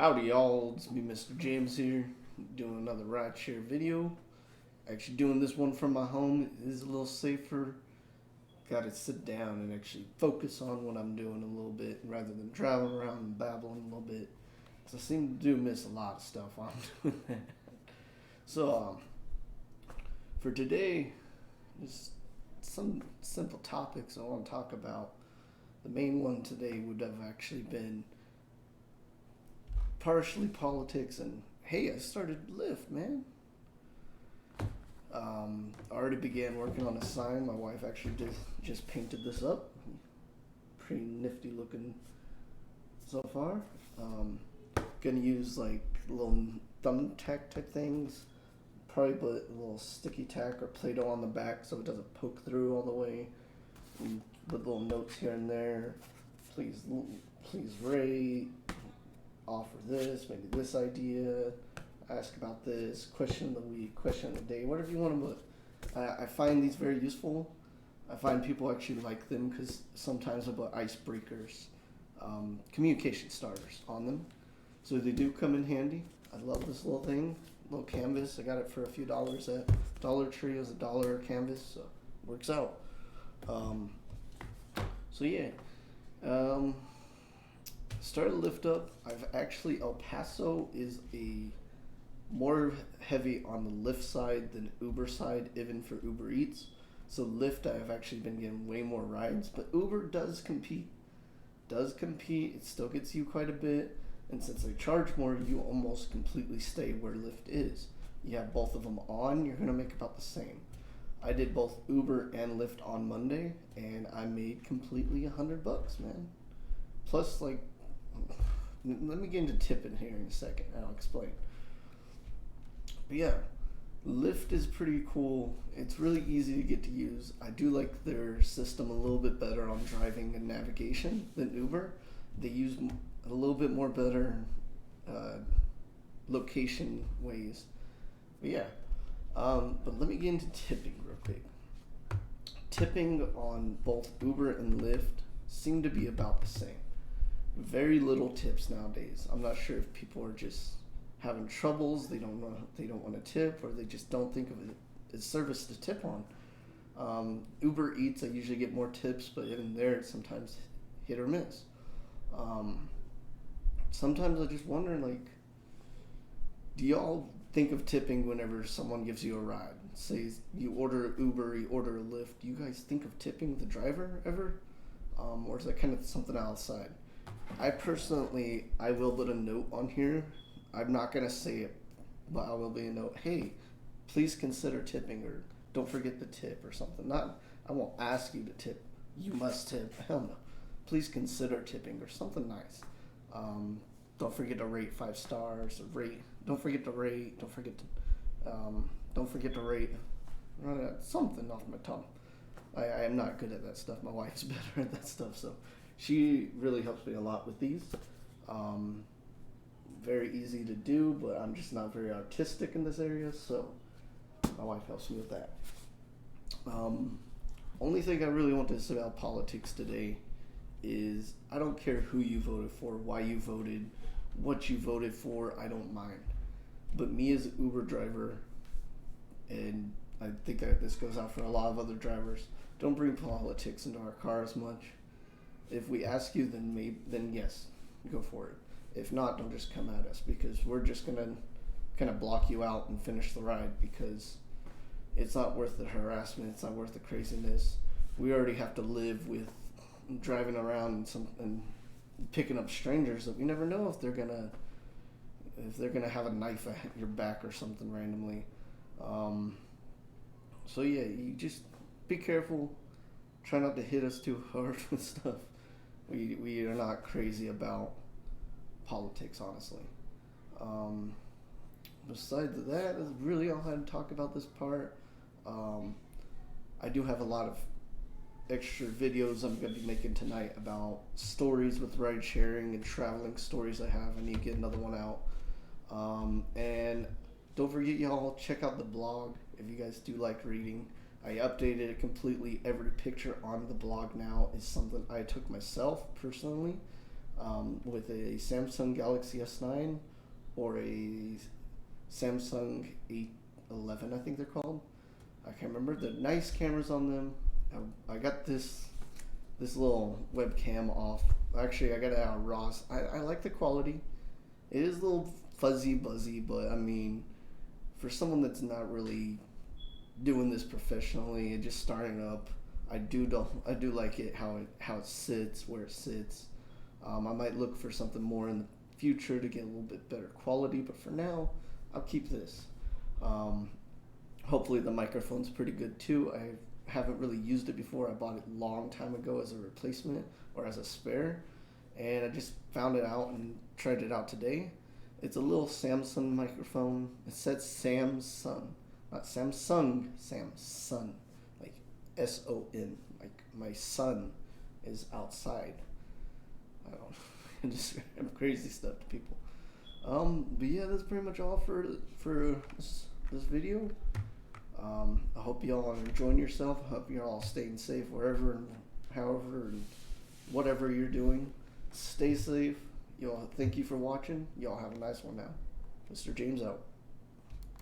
Howdy y'all, it's me Mr. James here, doing another rideshare video. Actually doing this one from my home is a little safer. Gotta sit down and actually focus on what I'm doing a little bit rather than driving around and babbling a little bit. Cause I seem to do miss a lot of stuff while I'm doing that. So for today, just some simple topics I want to talk about. The main one today would have actually been partially politics and hey, I started Lyft, man. I already began working on a sign. My wife actually just painted this up. Pretty nifty looking so far. Gonna use like little thumbtack type things. Probably put a little sticky tack or Play-Doh on the back so it doesn't poke through all the way. And with little notes here and there. Please rate. Offer this, maybe this idea, ask about this, question of the week, question of the day, whatever you want to put. I find these very useful. I find people actually like them because sometimes I put icebreakers, communication starters on them. So they do come in handy. I love this little thing, little canvas. I got it for a few dollars at Dollar Tree. It was $1 canvas, so it works out. So yeah. Started Lyft up. I've actually El Paso is a more heavy on the Lyft side than Uber side, even for Uber Eats. So Lyft, I've actually been getting way more rides, but Uber does compete. It still gets you quite a bit, and since they charge more, you almost completely stay where Lyft is. You have both of them on, you're gonna make about the same. I did both Uber and Lyft on Monday, and I made completely $100, man. Plus, like, let me get into tipping here in a second and I'll explain. But yeah, Lyft is pretty cool. It's really easy to get to use. I do like their system a little bit better on driving and navigation than Uber. They use a little bit more better location ways. But yeah, but let me get into tipping real quick. Tipping on both Uber and Lyft seem to be about the same. Very little tips nowadays. I'm not sure if people are just having troubles. They don't want to tip, or they just don't think of it as service to tip on. Uber Eats, I usually get more tips, but even there, it's sometimes hit or miss. Sometimes I just wonder, like, do y'all think of tipping whenever someone gives you a ride? Say you order Uber, you order a Lyft. Do you guys think of tipping the driver ever, or is that kind of something outside? I will put a note on here. I'm not going to say it, but I will be a note. Hey, please consider tipping, or don't forget the tip or something. I won't ask you to tip. You must tip. Hell no. Please consider tipping or something nice. Don't forget to rate 5 stars. Don't forget to rate. Don't forget to rate. Something off my tongue. I am not good at that stuff. My wife's better at that stuff, so she really helps me a lot with these. Very easy to do, but I'm just not very artistic in this area, so my wife helps me with that. Only thing I really want to say about politics today is I don't care who you voted for, why you voted, what you voted for, I don't mind. But me as an Uber driver, and I think that this goes out for a lot of other drivers, don't bring politics into our car as much. If we ask you, then yes, go for it. If not, don't just come at us, because we're just gonna kind of block you out and finish the ride, because it's not worth the harassment. It's not worth the craziness. We already have to live with driving around and picking up strangers that we never know if they're gonna have a knife at your back or something randomly. So yeah, you just be careful. Try not to hit us too hard with stuff. We are not crazy about politics, honestly. Besides that, that's really all I had to talk about this part. I do have a lot of extra videos I'm going to be making tonight about stories with ride sharing and traveling stories I have. I need to get another one out. And don't forget, y'all, check out the blog if you guys do like reading. I updated it completely. Every picture on the blog now is something I took myself personally. with a Samsung Galaxy S9 or a Samsung 811, I think they're called. I can't remember. The nice cameras on them. I got this little webcam off. Actually, I got it out of Ross. I like the quality. It is a little fuzzy, buzzy, but I mean, for someone that's not really doing this professionally and just starting up, I do like it how it sits, where it sits. I might look for something more in the future to get a little bit better quality, but for now, I'll keep this. Hopefully the microphone's pretty good too. I haven't really used it before. I bought it a long time ago as a replacement or as a spare, and I just found it out and tried it out today. It's a little Samsung microphone. It says Samsung, not Samsung, Samsung, like S-O-N, like my son is outside. I don't know, just crazy stuff to people. But yeah, that's pretty much all for this video. I hope y'all are enjoying yourself. I hope you're all staying safe wherever and however and whatever you're doing. Stay safe. Y'all, thank you for watching. Y'all have a nice one now. Mr. James out.